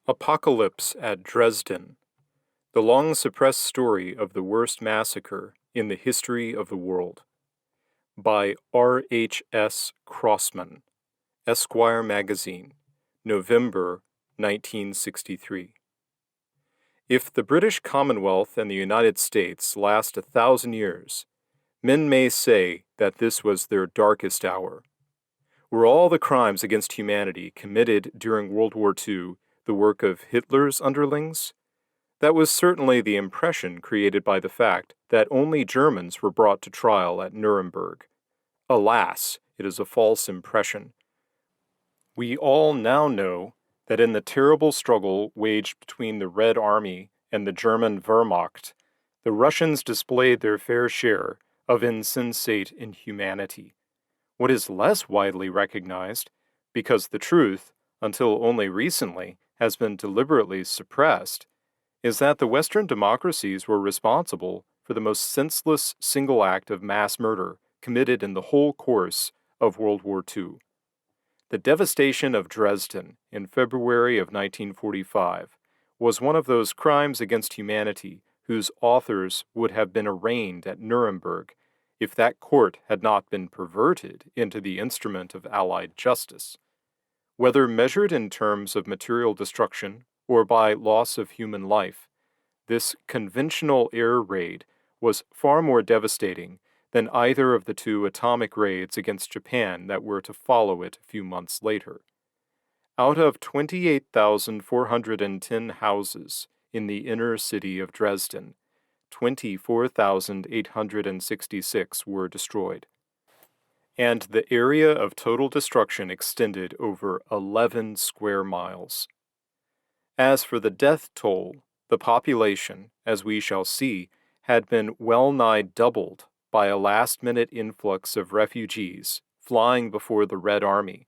Apocalypse at Dresden, the long-suppressed story of the worst massacre in the history of the world. By R.H.S. Crossman, Esquire Magazine, November 1963. If the British Commonwealth and the United States last 1,000 years, men may say that this was their darkest hour. Were all the crimes against humanity committed during World War II the work of Hitler's underlings? That was certainly the impression created by the fact that only Germans were brought to trial at Nuremberg. Alas, it is a false impression. We all now know that in the terrible struggle waged between the Red Army and the German Wehrmacht, the Russians displayed their fair share of insensate inhumanity. What is less widely recognized, because the truth, until only recently, has been deliberately suppressed, is that the Western democracies were responsible for the most senseless single act of mass murder committed in the whole course of World War II. The devastation of Dresden in February of 1945 was one of those crimes against humanity whose authors would have been arraigned at Nuremberg if that court had not been perverted into the instrument of Allied justice. Whether measured in terms of material destruction or by loss of human life, this conventional air raid was far more devastating than either of the two atomic raids against Japan that were to follow it a few months later. Out of 28,410 houses in the inner city of Dresden, 24,866 were destroyed, and the area of total destruction extended over 11 square miles. As for the death toll, the population, as we shall see, had been well-nigh doubled by a last-minute influx of refugees flying before the Red Army,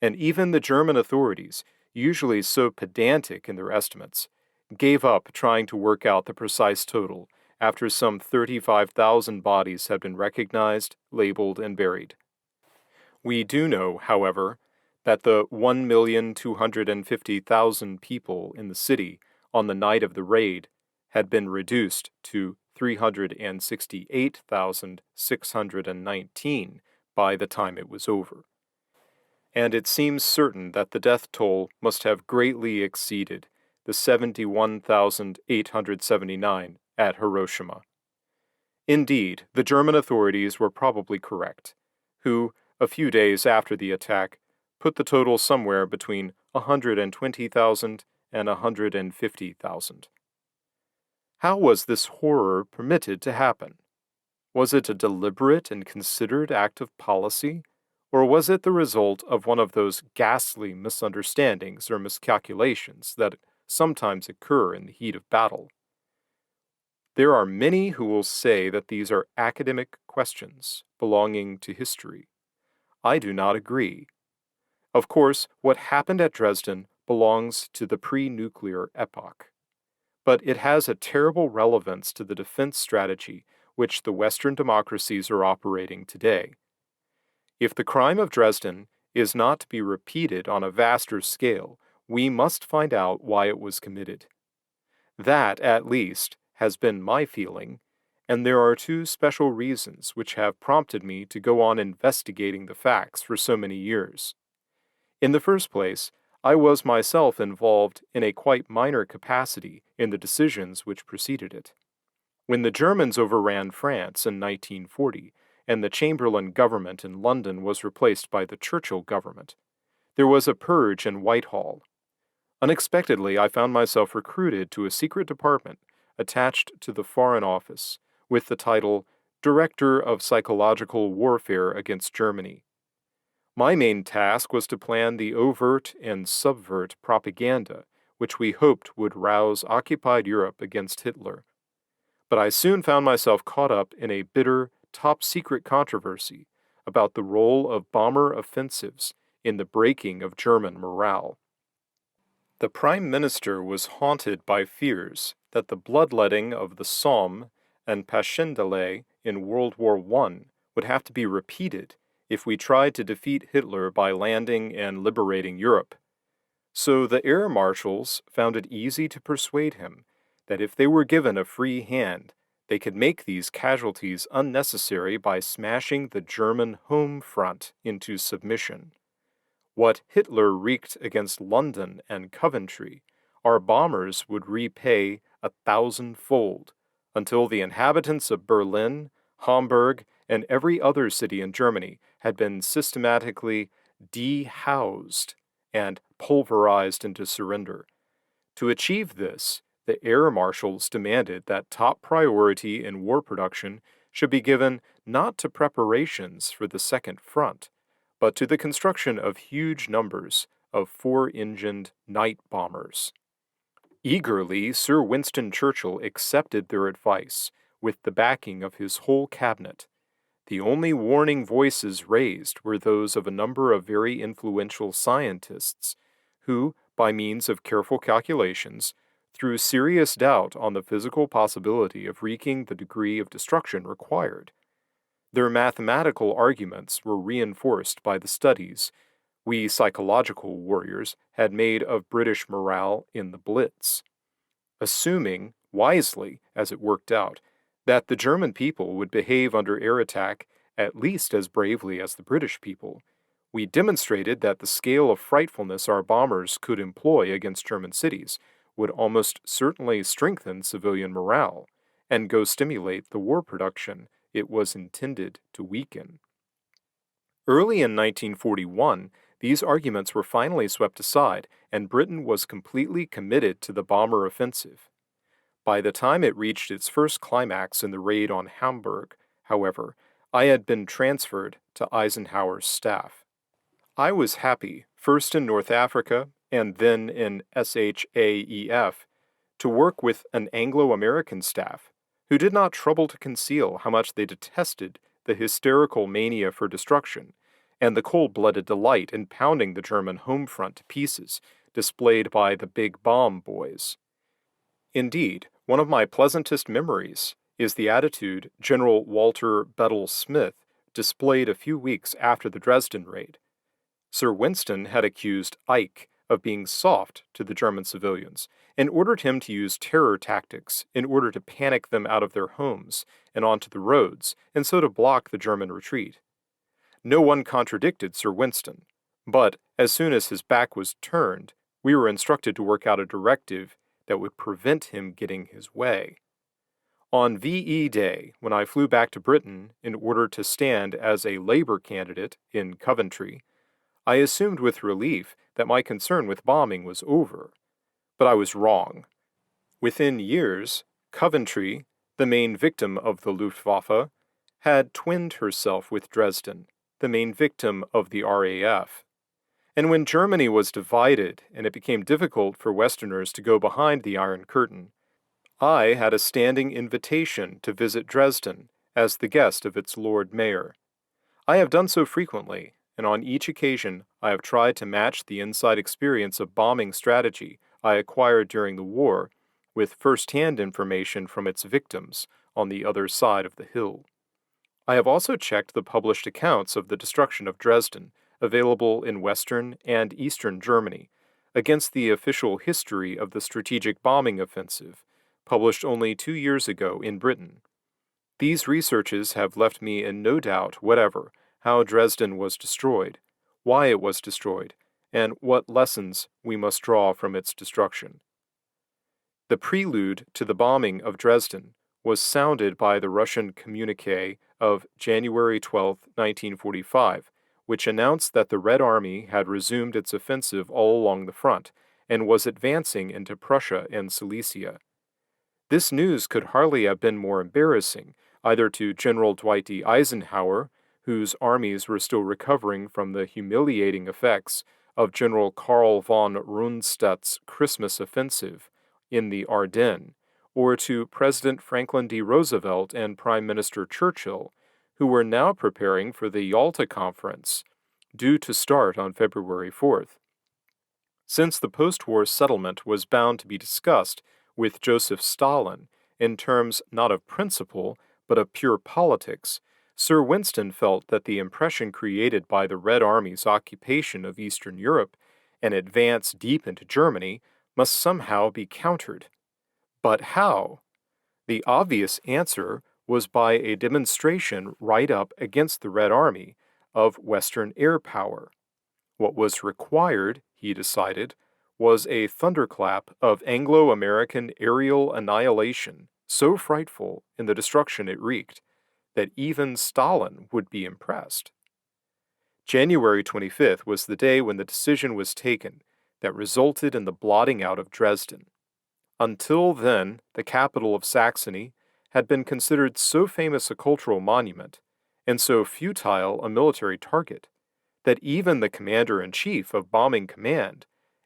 and even the German authorities, usually so pedantic in their estimates, gave up trying to work out the precise total after some 35,000 bodies had been recognized, labeled, and buried. We do know, however, that the 1,250,000 people in the city on the night of the raid had been reduced to 368,619 by the time it was over. And it seems certain that the death toll must have greatly exceeded the 71,879 at Hiroshima. Indeed, the German authorities were probably correct, who, a few days after the attack, put the total somewhere between 120,000 and 150,000. How was this horror permitted to happen? Was it a deliberate and considered act of policy, or was it the result of one of those ghastly misunderstandings or miscalculations that sometimes occur in the heat of battle? There are many who will say that these are academic questions belonging to history. I do not agree. Of course, what happened at Dresden belongs to the pre-nuclear epoch, but it has a terrible relevance to the defense strategy which the Western democracies are operating today. If the crime of Dresden is not to be repeated on a vaster scale, we must find out why it was committed. That, at least, has been my feeling, and there are two special reasons which have prompted me to go on investigating the facts for so many years. In the first place, I was myself involved in a quite minor capacity in the decisions which preceded it. When the Germans overran France in 1940, and the Chamberlain government in London was replaced by the Churchill government, there was a purge in Whitehall. Unexpectedly, I found myself recruited to a secret department attached to the Foreign Office, with the title Director of Psychological Warfare against Germany. My main task was to plan the overt and subvert propaganda which we hoped would rouse occupied Europe against Hitler. But I soon found myself caught up in a bitter, top-secret controversy about the role of bomber offensives in the breaking of German morale. The Prime Minister was haunted by fears that the bloodletting of the Somme and Passchendaele in World War I would have to be repeated if we tried to defeat Hitler by landing and liberating Europe. So the air marshals found it easy to persuade him that if they were given a free hand, they could make these casualties unnecessary by smashing the German home front into submission. What Hitler wreaked against London and Coventry, our bombers would repay 1,000-fold, until the inhabitants of Berlin, Hamburg, and every other city in Germany had been systematically dehoused and pulverized into surrender. To achieve this, the air marshals demanded that top priority in war production should be given not to preparations for the Second Front, but to the construction of huge numbers of four-engined night bombers. Eagerly, Sir Winston Churchill accepted their advice with the backing of his whole cabinet. The only warning voices raised were those of a number of very influential scientists who, by means of careful calculations, threw serious doubt on the physical possibility of wreaking the degree of destruction required. Their mathematical arguments were reinforced by the studies we psychological warriors had made of British morale in the Blitz. Assuming, wisely as it worked out, that the German people would behave under air attack at least as bravely as the British people, we demonstrated that the scale of frightfulness our bombers could employ against German cities would almost certainly strengthen civilian morale and go stimulate the war production it was intended to weaken. Early in 1941, these arguments were finally swept aside, and Britain was completely committed to the bomber offensive. By the time it reached its first climax in the raid on Hamburg, however, I had been transferred to Eisenhower's staff. I was happy, first in North Africa and then in SHAEF, to work with an Anglo-American staff who did not trouble to conceal how much they detested the hysterical mania for destruction and the cold-blooded delight in pounding the German home front to pieces displayed by the big bomb boys. Indeed, one of my pleasantest memories is the attitude General Walter Bedell Smith displayed a few weeks after the Dresden raid. Sir Winston had accused Ike of being soft to the German civilians and ordered him to use terror tactics in order to panic them out of their homes and onto the roads, and so to block the German retreat. No one contradicted Sir Winston, but as soon as his back was turned, we were instructed to work out a directive that would prevent him getting his way. On VE Day, when I flew back to Britain in order to stand as a Labour candidate in Coventry, I assumed with relief that my concern with bombing was over. But I was wrong. Within years, Coventry, the main victim of the Luftwaffe, had twinned herself with Dresden, the main victim of the RAF. And when Germany was divided and it became difficult for Westerners to go behind the Iron Curtain, I had a standing invitation to visit Dresden as the guest of its Lord Mayor. I have done so frequently, and on each occasion I have tried to match the inside experience of bombing strategy I acquired during the war with first-hand information from its victims on the other side of the hill. I have also checked the published accounts of the destruction of Dresden, available in Western and Eastern Germany, against the official history of the strategic bombing offensive, published only 2 years ago in Britain. These researches have left me in no doubt whatever how Dresden was destroyed, why it was destroyed, and what lessons we must draw from its destruction. The prelude to the bombing of Dresden was sounded by the Russian communiqué of January 12, 1945, which announced that the Red Army had resumed its offensive all along the front and was advancing into Prussia and Silesia. This news could hardly have been more embarrassing, either to General Dwight D. Eisenhower, whose armies were still recovering from the humiliating effects of General Karl von Rundstedt's Christmas offensive in the Ardennes, or to President Franklin D. Roosevelt and Prime Minister Churchill, who were now preparing for the Yalta Conference, due to start on February 4th. Since the post-war settlement was bound to be discussed with Joseph Stalin in terms not of principle, but of pure politics, Sir Winston felt that the impression created by the Red Army's occupation of Eastern Europe An advance deep into Germany must somehow be countered. But how? The obvious answer was by a demonstration right up against the Red Army of Western air power. What was required, he decided, was a thunderclap of Anglo-American aerial annihilation so frightful in the destruction it wreaked that even Stalin would be impressed. January 25th was the day when the decision was taken that resulted in the blotting out of Dresden. Until then, the capital of Saxony had been considered so famous a cultural monument and so futile a military target that even the commander-in-chief of Bombing Command,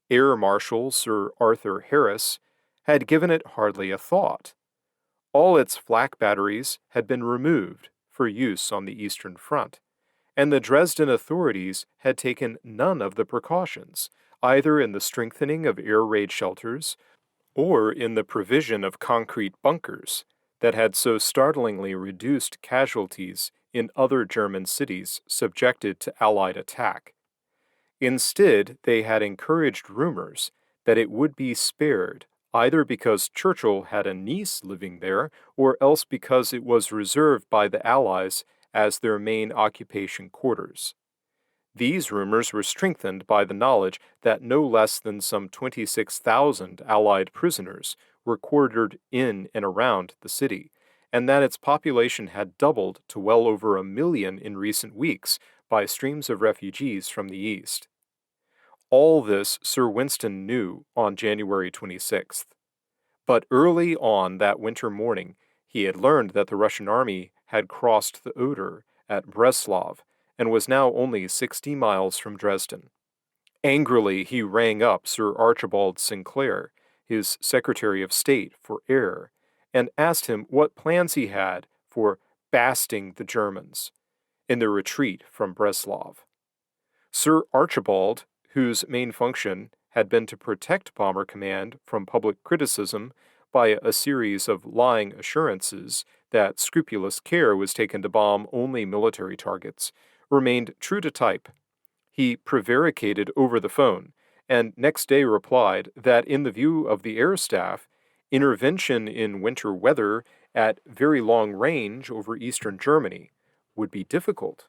Air Marshal Sir Arthur Harris, had given it hardly a thought. All its flak batteries had been removed for use on the Eastern Front, and the Dresden authorities had taken none of the precautions, either in the strengthening of air raid shelters or in the provision of concrete bunkers that had so startlingly reduced casualties in other German cities subjected to Allied attack. Instead, they had encouraged rumors that it would be spared, either because Churchill had a niece living there, or else because it was reserved by the Allies as their main occupation quarters. These rumors were strengthened by the knowledge that no less than some 26,000 Allied prisoners were quartered in and around the city, and that its population had doubled to well over 1 million in recent weeks by streams of refugees from the east. All this Sir Winston knew on January 26th. But early on that winter morning, he had learned that the Russian army had crossed the Oder at Breslav and was now only 60 miles from Dresden. Angrily, he rang up Sir Archibald Sinclair, his Secretary of State for Air, and asked him what plans he had for basting the Germans in their retreat from Breslav. Sir Archibald, whose main function had been to protect Bomber Command from public criticism by a series of lying assurances that scrupulous care was taken to bomb only military targets, remained true to type. He prevaricated over the phone, and next day replied that in the view of the air staff, intervention in winter weather at very long range over eastern Germany would be difficult.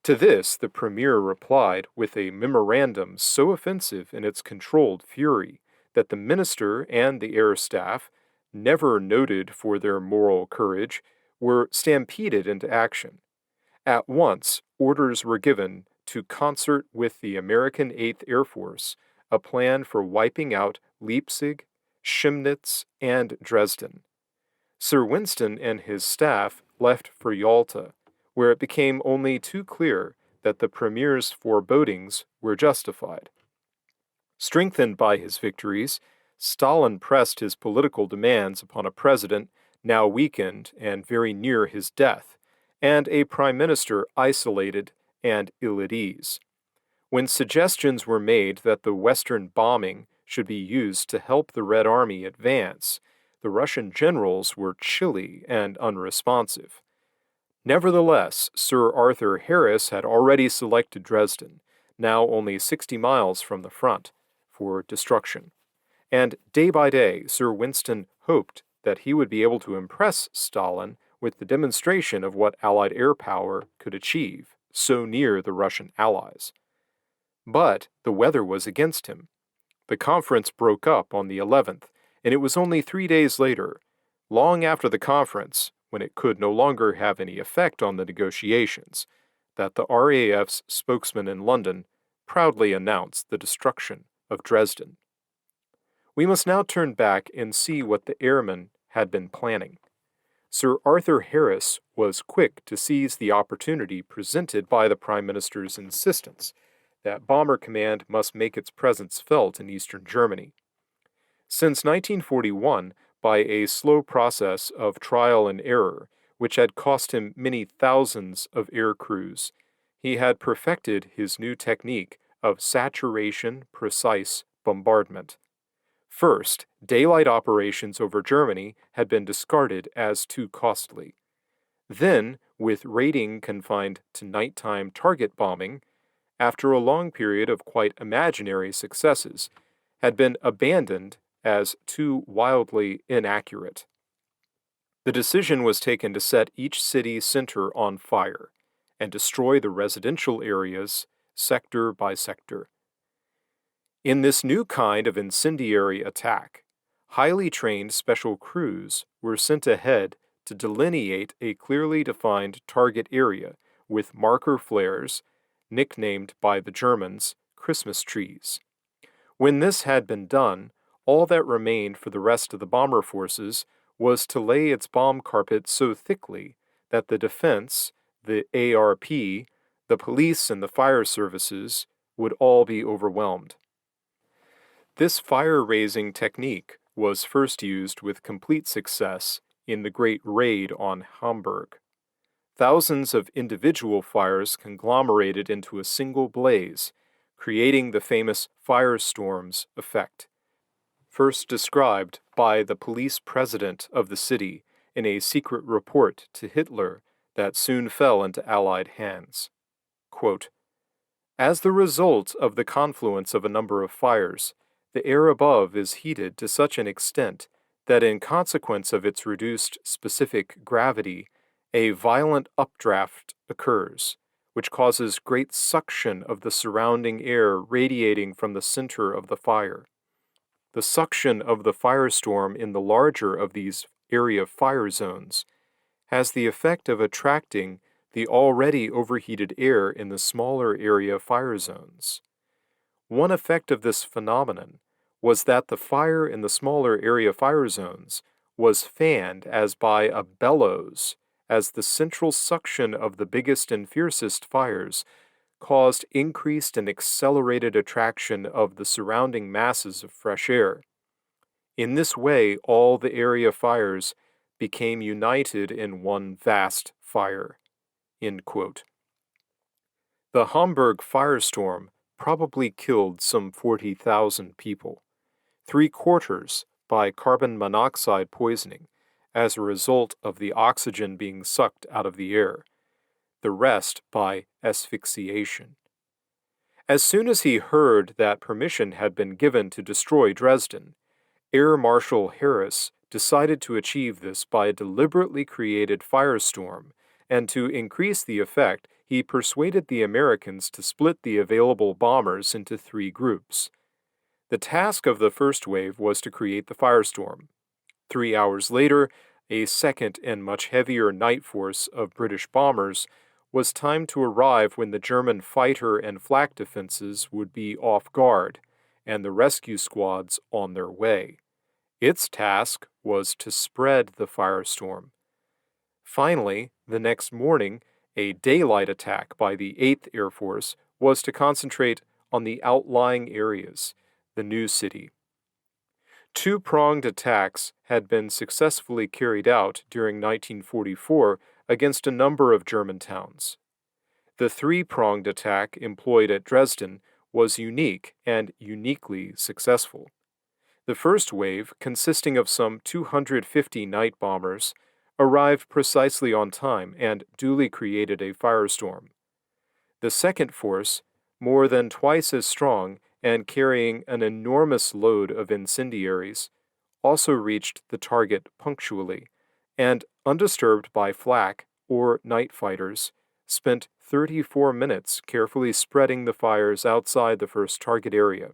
To this, the Premier replied with a memorandum so offensive in its controlled fury that the minister and the air staff, never noted for their moral courage, were stampeded into action. At once, orders were given to concert with the American 8th Air Force a plan for wiping out Leipzig, Chemnitz, and Dresden. Sir Winston and his staff left for Yalta, where it became only too clear that the Premier's forebodings were justified. Strengthened by his victories, Stalin pressed his political demands upon a president now weakened and very near his death, and a prime minister isolated and ill at ease. When suggestions were made that the Western bombing should be used to help the Red Army advance, the Russian generals were chilly and unresponsive. Nevertheless, Sir Arthur Harris had already selected Dresden, now only 60 miles from the front, for destruction. And day by day, Sir Winston hoped that he would be able to impress Stalin with the demonstration of what Allied air power could achieve so near the Russian allies. But the weather was against him. The conference broke up on the 11th, and it was only 3 days later, long after the conference, when it could no longer have any effect on the negotiations, that the RAF's spokesman in London proudly announced the destruction of Dresden. We must now turn back and see what the airmen had been planning. Sir Arthur Harris was quick to seize the opportunity presented by the Prime Minister's insistence that Bomber Command must make its presence felt in eastern Germany. Since 1941, by a slow process of trial and error, which had cost him many thousands of air crews, he had perfected his new technique of saturation-precise bombardment. First, daylight operations over Germany had been discarded as too costly. Then, with raiding confined to nighttime target bombing, after a long period of quite imaginary successes, had been abandoned as too wildly inaccurate. The decision was taken to set each city center on fire and destroy the residential areas sector by sector. In this new kind of incendiary attack, highly trained special crews were sent ahead to delineate a clearly defined target area with marker flares, nicknamed by the Germans Christmas trees. When this had been done, all that remained for the rest of the bomber forces was to lay its bomb carpet so thickly that the defense, the ARP, the police, and the fire services would all be overwhelmed. This fire-raising technique was first used with complete success in the Great Raid on Hamburg. Thousands of individual fires conglomerated into a single blaze, creating the famous firestorms effect, first described by the police president of the city in a secret report to Hitler that soon fell into Allied hands. Quote, "As the result of the confluence of a number of fires, the air above is heated to such an extent that in consequence of its reduced specific gravity, a violent updraft occurs, which causes great suction of the surrounding air radiating from the center of the fire. The suction of the firestorm in the larger of these area fire zones has the effect of attracting the already overheated air in the smaller area fire zones. One effect of this phenomenon was that the fire in the smaller area fire zones was fanned as by a bellows, as the central suction of the biggest and fiercest fires caused increased and accelerated attraction of the surrounding masses of fresh air. In this way, all the area fires became united in one vast fire." End quote. The Hamburg firestorm probably killed some 40,000 people, 3/4 by carbon monoxide poisoning as a result of the oxygen being sucked out of the air, the rest by asphyxiation. As soon as he heard that permission had been given to destroy Dresden, Air Marshal Harris decided to achieve this by a deliberately created firestorm, and to increase the effect, he persuaded the Americans to split the available bombers into 3 groups. The task of the first wave was to create the firestorm. 3 hours later, a second and much heavier night force of British bombers was timed to arrive when the German fighter and flak defenses would be off guard, and the rescue squads on their way. Its task was to spread the firestorm. Finally, the next morning, a daylight attack by the 8th Air Force was to concentrate on the outlying areas, the new city. 2-pronged attacks had been successfully carried out during 1944 against a number of German towns. The 3-pronged attack employed at Dresden was unique and uniquely successful. The first wave, consisting of some 250 night bombers, arrived precisely on time and duly created a firestorm. The second force, more than twice as strong and carrying an enormous load of incendiaries, also reached the target punctually, and, undisturbed by flak or night fighters, spent 34 minutes carefully spreading the fires outside the first target area.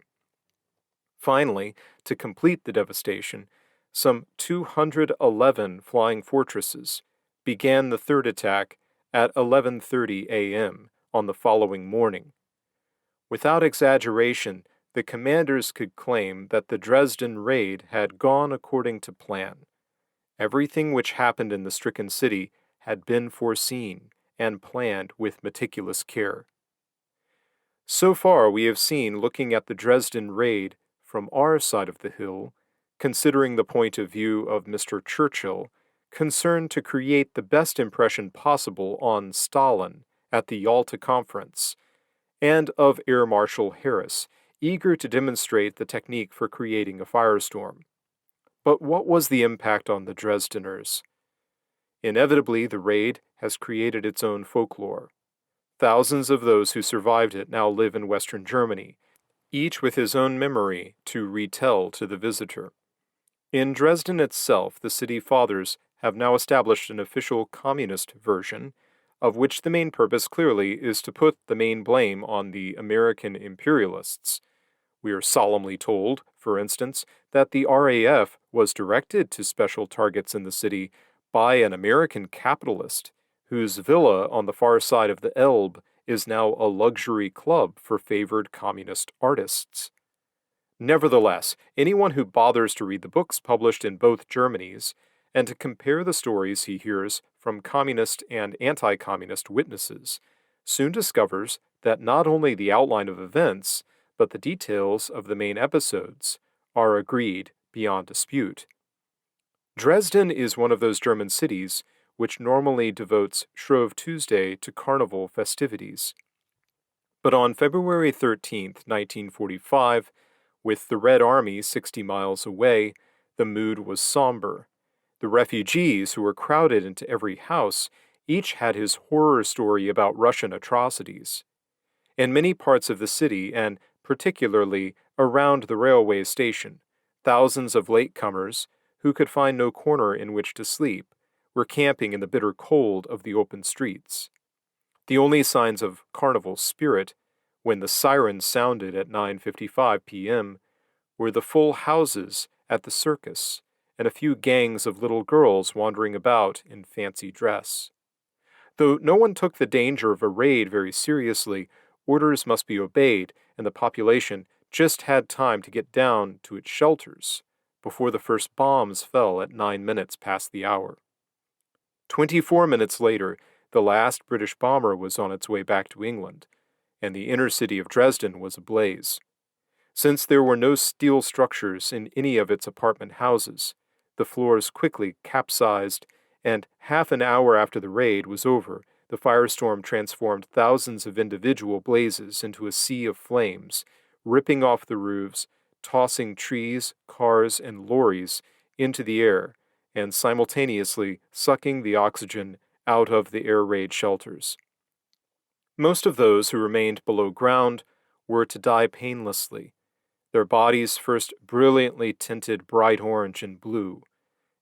Finally, to complete the devastation, some 211 flying fortresses began the third attack at 11:30 a.m. on the following morning. Without exaggeration, the commanders could claim that the Dresden raid had gone according to plan. Everything which happened in the stricken city had been foreseen and planned with meticulous care. So far we have seen, looking at the Dresden raid from our side of the hill, considering the point of view of Mr. Churchill, concerned to create the best impression possible on Stalin at the Yalta Conference, and of Air Marshal Harris, eager to demonstrate the technique for creating a firestorm. But what was the impact on the Dresdeners? Inevitably, the raid has created its own folklore. Thousands of those who survived it now live in Western Germany, each with his own memory to retell to the visitor. In Dresden itself, the city fathers have now established an official communist version, of which the main purpose clearly is to put the main blame on the American imperialists. We are solemnly told, for instance, that the RAF was directed to special targets in the city by an American capitalist, whose villa on the far side of the Elbe is now a luxury club for favored communist artists. Nevertheless, anyone who bothers to read the books published in both Germanys and to compare the stories he hears from communist and anti-communist witnesses soon discovers that not only the outline of events, but the details of the main episodes are agreed beyond dispute. Dresden is one of those German cities which normally devotes Shrove Tuesday to carnival festivities. But on February 13, 1945, with the Red Army 60 miles away, the mood was somber. The refugees who were crowded into every house each had his horror story about Russian atrocities. In many parts of the city, and particularly around the railway station, thousands of latecomers, who could find no corner in which to sleep, were camping in the bitter cold of the open streets. The only signs of carnival spirit, when the sirens sounded at 9:55 p.m., were the full houses at the circus and a few gangs of little girls wandering about in fancy dress. Though no one took the danger of a raid very seriously, orders must be obeyed, and the population just had time to get down to its shelters before the first bombs fell at 9 minutes past the hour. 24 minutes later, the last British bomber was on its way back to England, and the inner city of Dresden was ablaze. Since there were no steel structures in any of its apartment houses, the floors quickly capsized, and half an hour after the raid was over, the firestorm transformed thousands of individual blazes into a sea of flames, ripping off the roofs, tossing trees, cars, and lorries into the air, and simultaneously sucking the oxygen out of the air raid shelters. Most of those who remained below ground were to die painlessly, their bodies first brilliantly tinted bright orange and blue,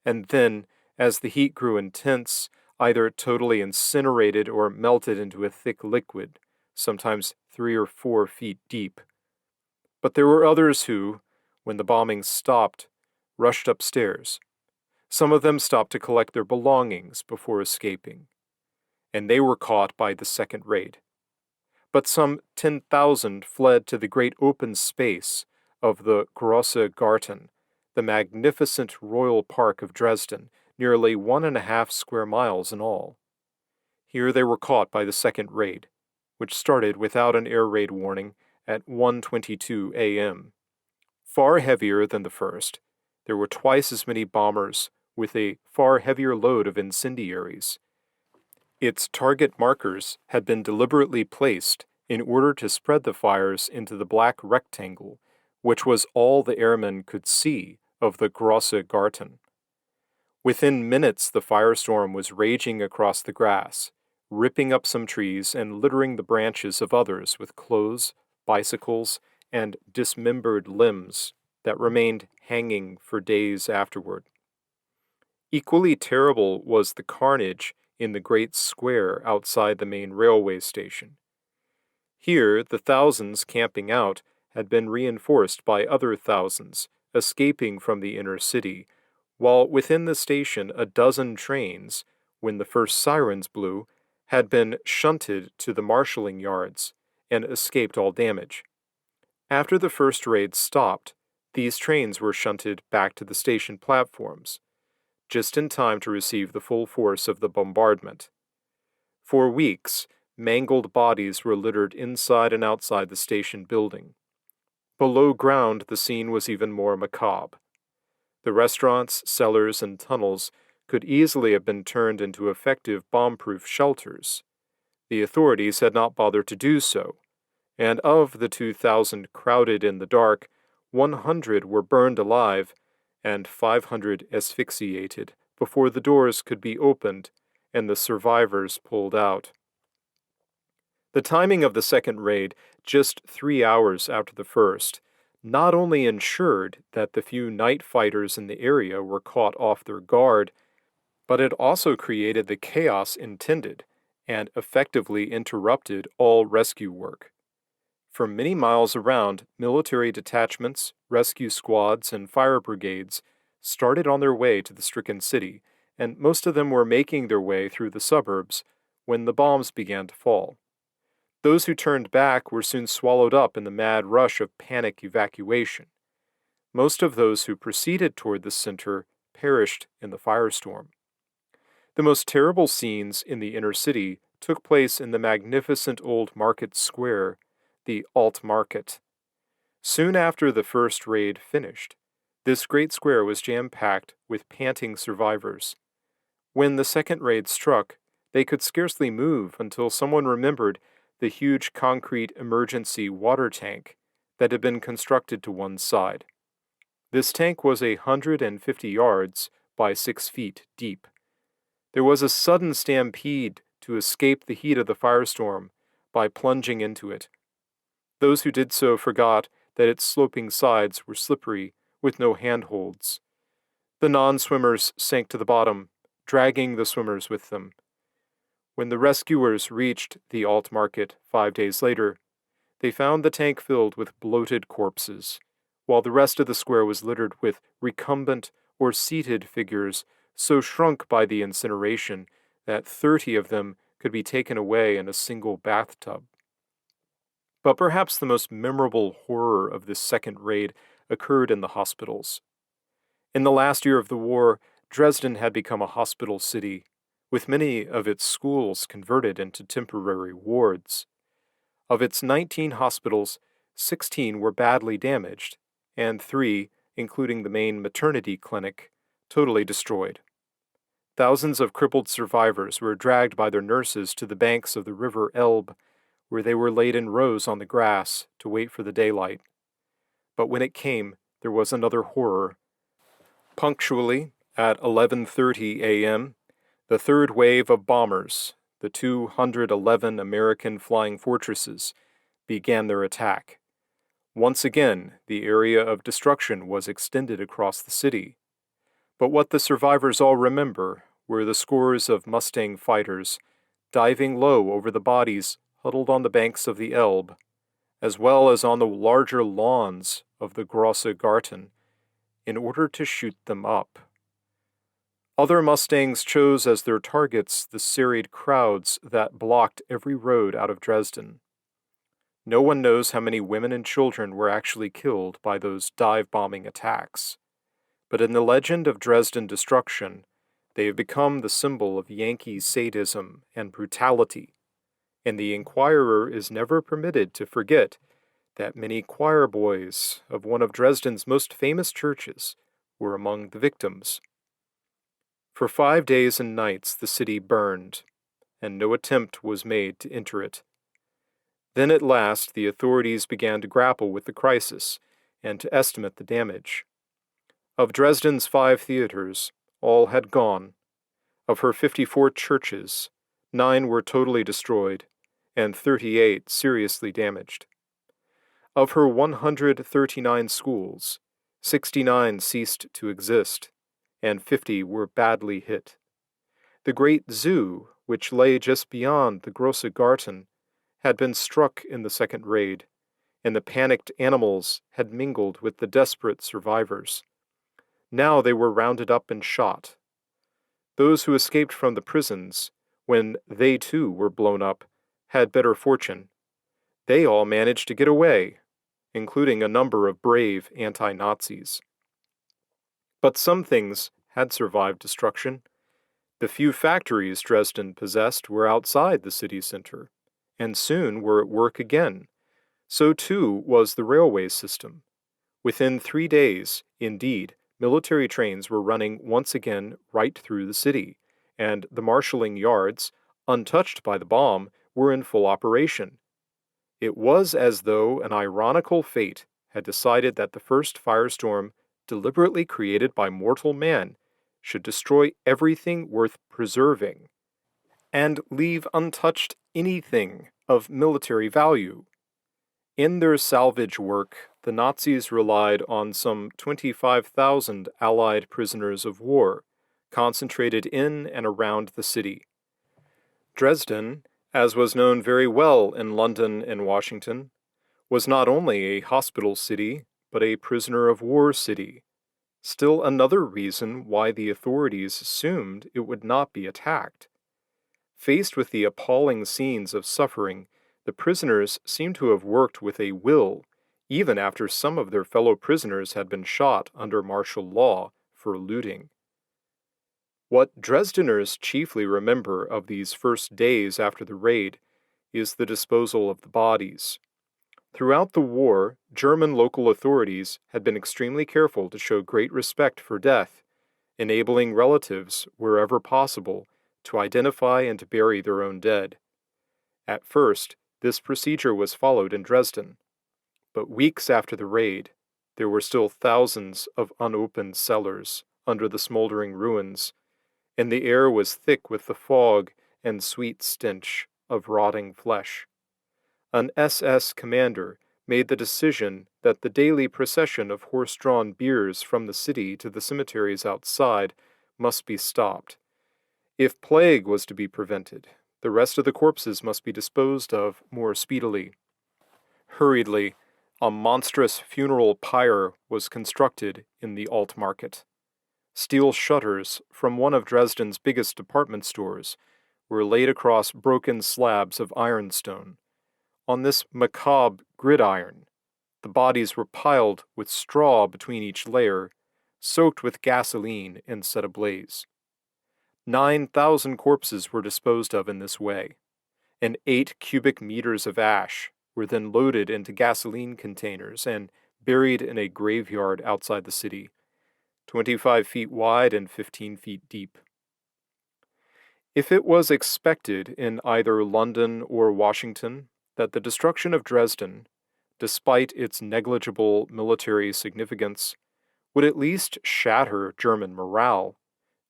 and then, as the heat grew intense, either totally incinerated or melted into a thick liquid, sometimes 3 or 4 feet deep. But there were others who, when the bombing stopped, rushed upstairs. Some of them stopped to collect their belongings before escaping, and they were caught by the second raid. But some 10,000 fled to the great open space of the Grosse Garten, the magnificent royal park of Dresden, nearly 1.5 square miles in all. Here they were caught by the second raid, which started without an air raid warning at 1:22 a.m. Far heavier than the first, there were twice as many bombers with a far heavier load of incendiaries. Its target markers had been deliberately placed in order to spread the fires into the black rectangle, which was all the airmen could see of the Grosse Garten. Within minutes, the firestorm was raging across the grass, ripping up some trees and littering the branches of others with clothes, bicycles, and dismembered limbs that remained hanging for days afterward. Equally terrible was the carnage in the great square outside the main railway station. Here, the thousands camping out had been reinforced by other thousands escaping from the inner city, while within the station a dozen trains, when the first sirens blew, had been shunted to the marshalling yards and escaped all damage. After the first raid stopped, these trains were shunted back to the station platforms, just in time to receive the full force of the bombardment. For weeks, mangled bodies were littered inside and outside the station building. Below ground, the scene was even more macabre. The restaurants, cellars, and tunnels could easily have been turned into effective bomb-proof shelters. The authorities had not bothered to do so, and of the 2,000 crowded in the dark, 100 were burned alive and 500 asphyxiated before the doors could be opened and the survivors pulled out. The timing of the second raid, just 3 hours after the first, not only ensured that the few night fighters in the area were caught off their guard, but it also created the chaos intended and effectively interrupted all rescue work. For many miles around, military detachments, rescue squads, and fire brigades started on their way to the stricken city, and most of them were making their way through the suburbs when the bombs began to fall. Those who turned back were soon swallowed up in the mad rush of panic evacuation. Most of those who proceeded toward the center perished in the firestorm. The most terrible scenes in the inner city took place in the magnificent old market square, the Alt Market. Soon after the first raid finished, this great square was jam-packed with panting survivors. When the second raid struck, they could scarcely move until someone remembered the huge concrete emergency water tank that had been constructed to one side. This tank was 150 yards by 6 feet deep. There was a sudden stampede to escape the heat of the firestorm by plunging into it. Those who did so forgot that its sloping sides were slippery with no handholds. The non-swimmers sank to the bottom, dragging the swimmers with them. When the rescuers reached the Alt Market 5 days later, they found the tank filled with bloated corpses, while the rest of the square was littered with recumbent or seated figures so shrunk by the incineration that 30 of them could be taken away in a single bathtub. But perhaps the most memorable horror of this second raid occurred in the hospitals. In the last year of the war, Dresden had become a hospital city, with many of its schools converted into temporary wards. Of its 19 hospitals, 16 were badly damaged, and 3, including the main maternity clinic, totally destroyed. Thousands of crippled survivors were dragged by their nurses to the banks of the river Elbe, where they were laid in rows on the grass to wait for the daylight. But when it came, there was another horror. Punctually, at 11:30 a.m., the third wave of bombers, the 211 American flying fortresses, began their attack. Once again, the area of destruction was extended across the city. But what the survivors all remember were the scores of Mustang fighters diving low over the bodies huddled on the banks of the Elbe, as well as on the larger lawns of the Grosse Garten, in order to shoot them up. Other Mustangs chose as their targets the serried crowds that blocked every road out of Dresden. No one knows how many women and children were actually killed by those dive-bombing attacks, but in the legend of Dresden destruction, they have become the symbol of Yankee sadism and brutality, and the Inquirer is never permitted to forget that many choir boys of one of Dresden's most famous churches were among the victims. For 5 days and nights the city burned, and no attempt was made to enter it. Then at last the authorities began to grapple with the crisis and to estimate the damage. Of Dresden's 5 theaters, all had gone. Of her 54 churches, 9 were totally destroyed, and 38 seriously damaged. Of her 139 schools, 69 ceased to exist, and 50 were badly hit. The great zoo, which lay just beyond the Grosse Garten, had been struck in the second raid, and the panicked animals had mingled with the desperate survivors. Now they were rounded up and shot. Those who escaped from the prisons, when they too were blown up, had better fortune. They all managed to get away, including a number of brave anti-Nazis. But some things had survived destruction. The few factories Dresden possessed were outside the city center, and soon were at work again. So too was the railway system. Within 3 days, indeed, military trains were running once again right through the city, and the marshalling yards, untouched by the bomb, were in full operation. It was as though an ironical fate had decided that the first firestorm, deliberately created by mortal man, should destroy everything worth preserving, and leave untouched anything of military value. In their salvage work, the Nazis relied on some 25,000 Allied prisoners of war, concentrated in and around the city. Dresden, as was known very well in London and Washington, was not only a hospital city, but a prisoner of war city. Still another reason why the authorities assumed it would not be attacked. Faced with the appalling scenes of suffering, the prisoners seem to have worked with a will, even after some of their fellow prisoners had been shot under martial law for looting. What Dresdeners chiefly remember of these first days after the raid is the disposal of the bodies. Throughout the war, German local authorities had been extremely careful to show great respect for death, enabling relatives, wherever possible, to identify and to bury their own dead. At first, this procedure was followed in Dresden, but weeks after the raid, there were still thousands of unopened cellars under the smoldering ruins, and the air was thick with the fog and sweet stench of rotting flesh. An SS commander made the decision that the daily procession of horse-drawn biers from the city to the cemeteries outside must be stopped. If plague was to be prevented, the rest of the corpses must be disposed of more speedily. Hurriedly, a monstrous funeral pyre was constructed in the Altmarket. Steel shutters from one of Dresden's biggest department stores were laid across broken slabs of ironstone. On this macabre gridiron, the bodies were piled with straw between each layer, soaked with gasoline and set ablaze. 9,000 corpses were disposed of in this way, and 8 cubic meters of ash were then loaded into gasoline containers and buried in a graveyard outside the city, 25 feet wide and 15 feet deep. If it was expected in either London or Washington that the destruction of Dresden, despite its negligible military significance, would at least shatter German morale,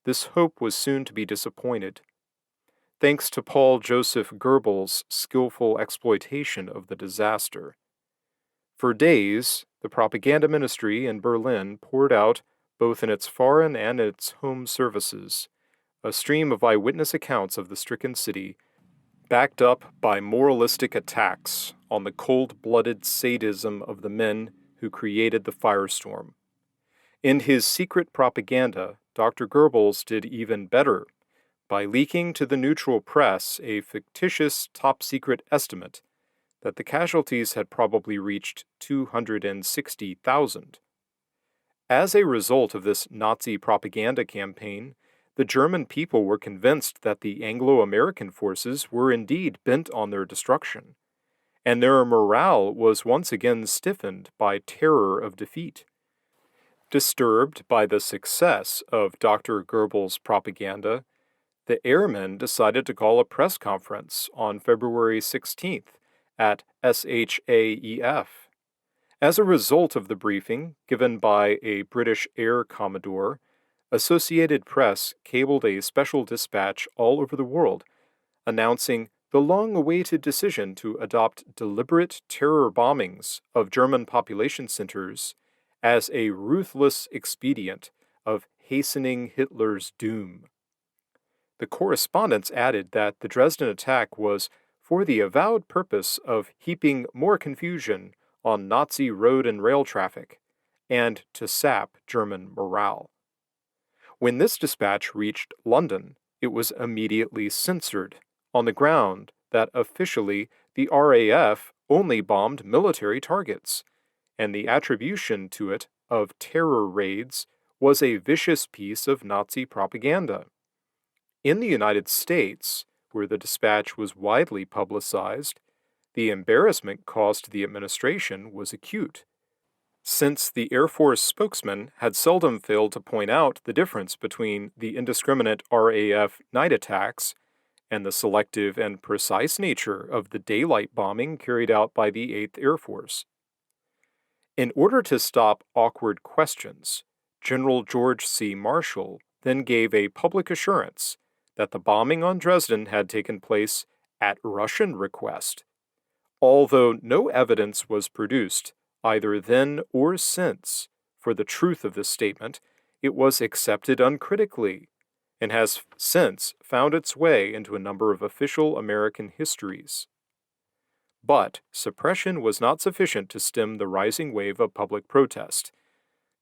this hope was soon to be disappointed. Thanks to Paul Joseph Goebbels' skillful exploitation of the disaster. For days, the propaganda ministry in Berlin poured out, both in its foreign and its home services, a stream of eyewitness accounts of the stricken city, backed up by moralistic attacks on the cold-blooded sadism of the men who created the firestorm. In his secret propaganda, Dr. Goebbels did even better by leaking to the neutral press a fictitious top-secret estimate that the casualties had probably reached 260,000. As a result of this Nazi propaganda campaign, the German people were convinced that the Anglo-American forces were indeed bent on their destruction, and their morale was once again stiffened by terror of defeat. Disturbed by the success of Dr. Goebbels' propaganda, the airmen decided to call a press conference on February 16th at SHAEF. As a result of the briefing given by a British Air Commodore, Associated Press cabled a special dispatch all over the world, announcing the long-awaited decision to adopt deliberate terror bombings of German population centers as a ruthless expedient of hastening Hitler's doom. The correspondents added that the Dresden attack was for the avowed purpose of heaping more confusion on Nazi road and rail traffic, and to sap German morale. When this dispatch reached London, it was immediately censored on the ground that officially the RAF only bombed military targets, and the attribution to it of terror raids was a vicious piece of Nazi propaganda. In the United States, where the dispatch was widely publicized, the embarrassment caused to the administration was acute, since the Air Force spokesman had seldom failed to point out the difference between the indiscriminate RAF night attacks and the selective and precise nature of the daylight bombing carried out by the 8th Air Force. In order to stop awkward questions, General George C. Marshall then gave a public assurance that the bombing on Dresden had taken place at Russian request Although no evidence was produced, either then or since, for the truth of this statement, it was accepted uncritically and has since found its way into a number of official American histories. But suppression was not sufficient to stem the rising wave of public protest.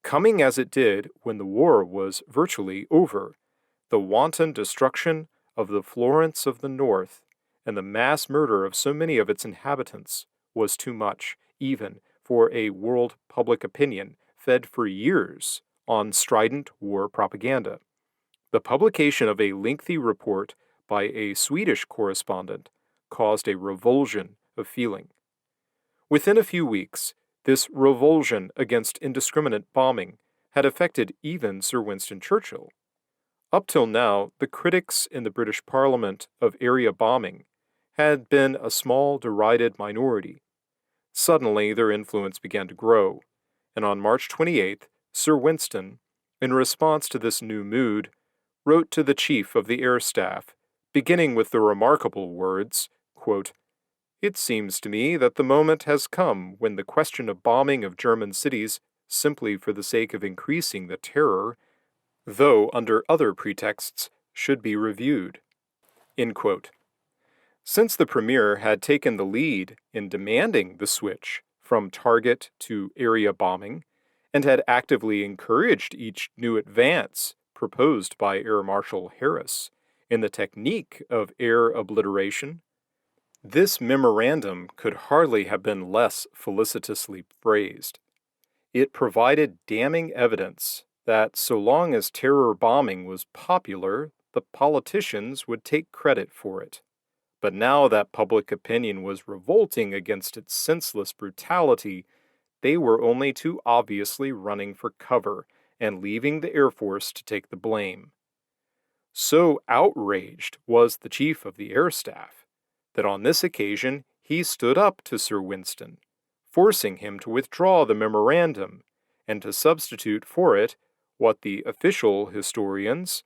Coming as it did when the war was virtually over, the wanton destruction of the Florence of the North and the mass murder of so many of its inhabitants was too much, even for a world public opinion fed for years on strident war propaganda. The publication of a lengthy report by a Swedish correspondent caused a revulsion of feeling. Within a few weeks, this revulsion against indiscriminate bombing had affected even Sir Winston Churchill. Up till now, the critics in the British Parliament of area bombing had been a small, derided minority. Suddenly, their influence began to grow, and on March 28th, Sir Winston, in response to this new mood, wrote to the Chief of the Air Staff, beginning with the remarkable words, quote, "It seems to me that the moment has come when the question of bombing of German cities simply for the sake of increasing the terror, though under other pretexts, should be reviewed." End quote. Since the Premier had taken the lead in demanding the switch from target to area bombing, and had actively encouraged each new advance proposed by Air Marshal Harris in the technique of air obliteration, this memorandum could hardly have been less felicitously phrased. It provided damning evidence that so long as terror bombing was popular, the politicians would take credit for it. But now that public opinion was revolting against its senseless brutality, they were only too obviously running for cover and leaving the Air Force to take the blame. So outraged was the Chief of the Air Staff that on this occasion he stood up to Sir Winston, forcing him to withdraw the memorandum and to substitute for it what the official historians,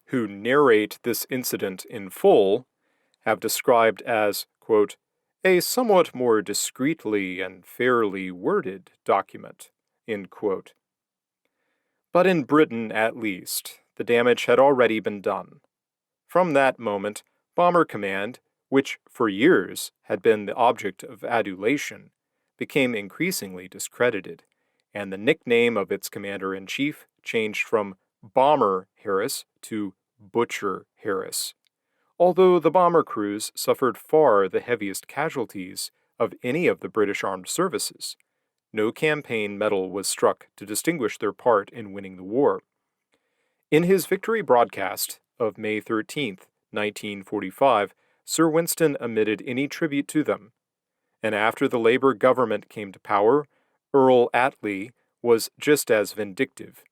who narrate this incident in full, have described as, quote, "a somewhat more discreetly and fairly worded document," end quote. But in Britain, at least, the damage had already been done. From that moment, Bomber Command, which for years had been the object of adulation, became increasingly discredited, and the nickname of its commander-in-chief changed from Bomber Harris to Butcher Harris. Although the bomber crews suffered far the heaviest casualties of any of the British armed services, no campaign medal was struck to distinguish their part in winning the war. In his victory broadcast of May 13, 1945, Sir Winston omitted any tribute to them, and after the Labour government came to power, Earl Attlee was just as vindictive.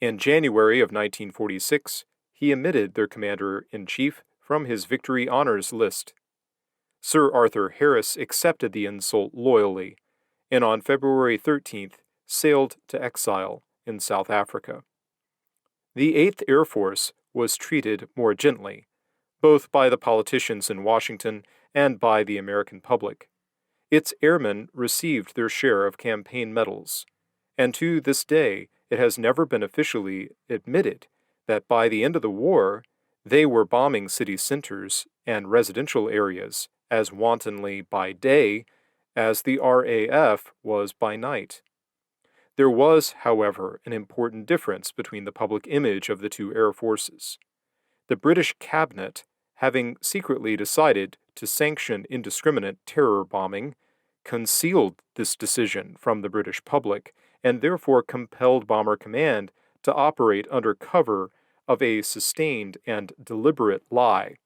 In January of 1946, he omitted their commander-in-chief from his victory honors list. Sir Arthur Harris accepted the insult loyally, and on February 13th sailed to exile in South Africa. The 8th Air Force was treated more gently, both by the politicians in Washington and by the American public. Its airmen received their share of campaign medals, and to this day it has never been officially admitted that by the end of the war, they were bombing city centers and residential areas as wantonly by day as the RAF was by night. There was, however, an important difference between the public image of the two air forces. The British cabinet, having secretly decided to sanction indiscriminate terror bombing, concealed this decision from the British public and therefore compelled Bomber Command to operate under cover of a sustained and deliberate lie.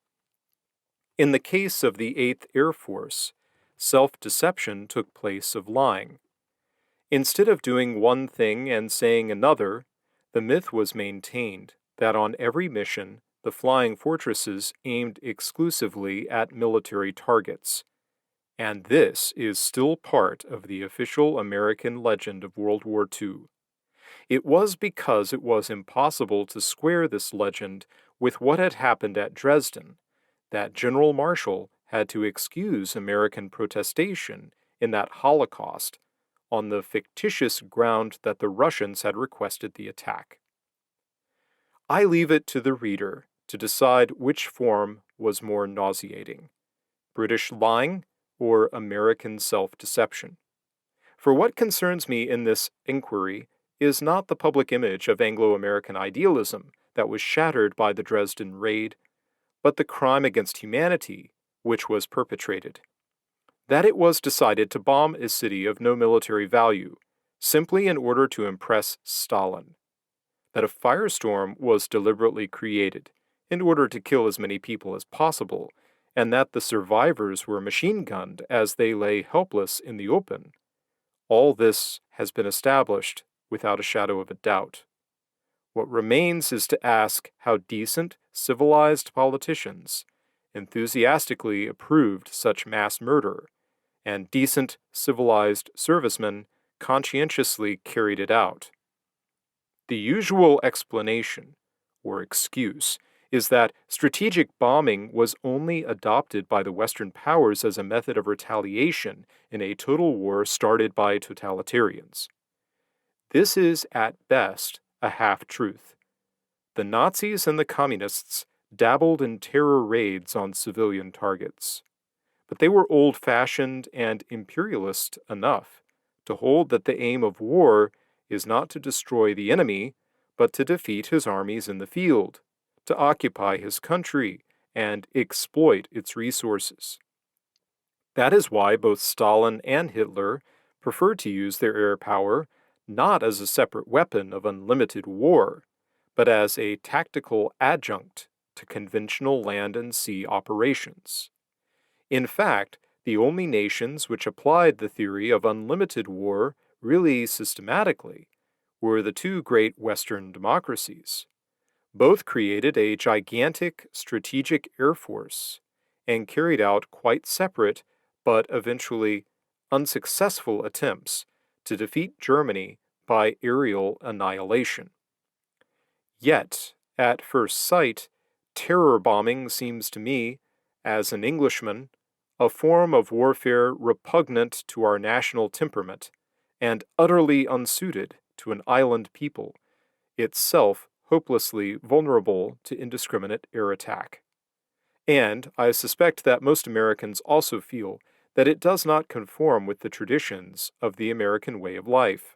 In the case of the 8th Air Force, self-deception took place of lying. Instead of doing one thing and saying another, the myth was maintained that on every mission the flying fortresses aimed exclusively at military targets. And this is still part of the official American legend of World War II. It was because it was impossible to square this legend with what had happened at Dresden that General Marshall had to excuse American protestation in that Holocaust on the fictitious ground that the Russians had requested the attack. I leave it to the reader to decide which form was more nauseating, British lying or American self-deception. For what concerns me in this inquiry is not the public image of Anglo-American idealism that was shattered by the Dresden raid, but the crime against humanity which was perpetrated. That it was decided to bomb a city of no military value, simply in order to impress Stalin. That a firestorm was deliberately created in order to kill as many people as possible, and that the survivors were machine-gunned as they lay helpless in the open. All this has been established without a shadow of a doubt. What remains is to ask how decent, civilized politicians enthusiastically approved such mass murder, and decent, civilized servicemen conscientiously carried it out. The usual explanation, or excuse, is that strategic bombing was only adopted by the Western powers as a method of retaliation in a total war started by totalitarians. This is, at best, a half-truth. The Nazis and the Communists dabbled in terror raids on civilian targets, but they were old-fashioned and imperialist enough to hold that the aim of war is not to destroy the enemy, but to defeat his armies in the field, to occupy his country and exploit its resources. That is why both Stalin and Hitler preferred to use their air power not as a separate weapon of unlimited war, but as a tactical adjunct to conventional land and sea operations. In fact, the only nations which applied the theory of unlimited war really systematically were the two great Western democracies. Both created a gigantic strategic air force and carried out quite separate but eventually unsuccessful attempts to defeat Germany by aerial annihilation. Yet, at first sight, terror bombing seems to me, as an Englishman, a form of warfare repugnant to our national temperament and utterly unsuited to an island people, itself hopelessly vulnerable to indiscriminate air attack. And I suspect that most Americans also feel that it does not conform with the traditions of the American way of life.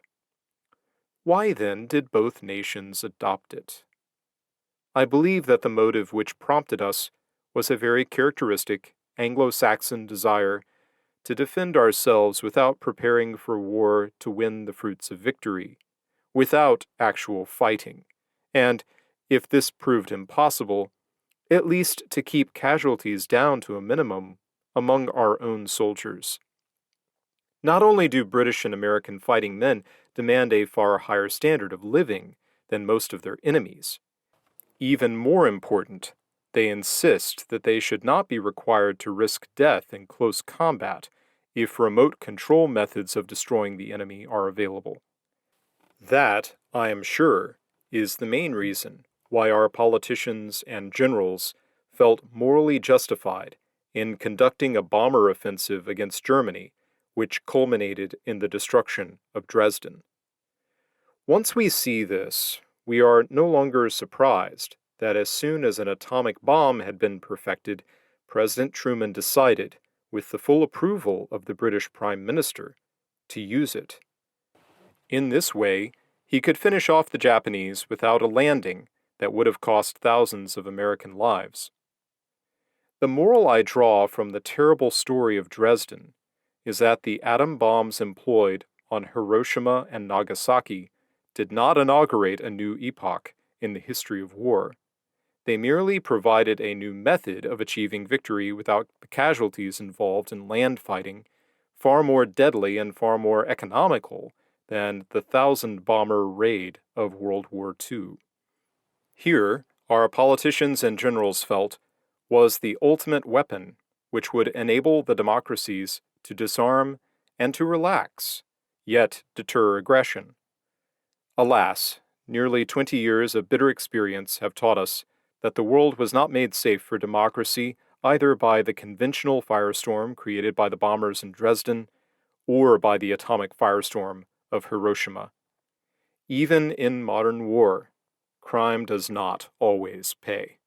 Why then did both nations adopt it? I believe that the motive which prompted us was a very characteristic Anglo-Saxon desire to defend ourselves without preparing for war to win the fruits of victory, without actual fighting, and, if this proved impossible, at least to keep casualties down to a minimum among our own soldiers. Not only do British and American fighting men demand a far higher standard of living than most of their enemies, even more important, they insist that they should not be required to risk death in close combat if remote control methods of destroying the enemy are available. That, I am sure, is the main reason why our politicians and generals felt morally justified in conducting a bomber offensive against Germany, which culminated in the destruction of Dresden. Once we see this, we are no longer surprised that as soon as an atomic bomb had been perfected, President Truman decided, with the full approval of the British Prime Minister, to use it. In this way, he could finish off the Japanese without a landing that would have cost thousands of American lives. The moral I draw from the terrible story of Dresden is that the atom bombs employed on Hiroshima and Nagasaki did not inaugurate a new epoch in the history of war. They merely provided a new method of achieving victory without the casualties involved in land fighting, far more deadly and far more economical than the 1,000-bomber raid of World War II. Here, our politicians and generals felt, was the ultimate weapon which would enable the democracies to disarm and to relax, yet deter aggression. Alas, nearly 20 years of bitter experience have taught us that the world was not made safe for democracy either by the conventional firestorm created by the bombers in Dresden or by the atomic firestorm of Hiroshima. Even in modern war, crime does not always pay.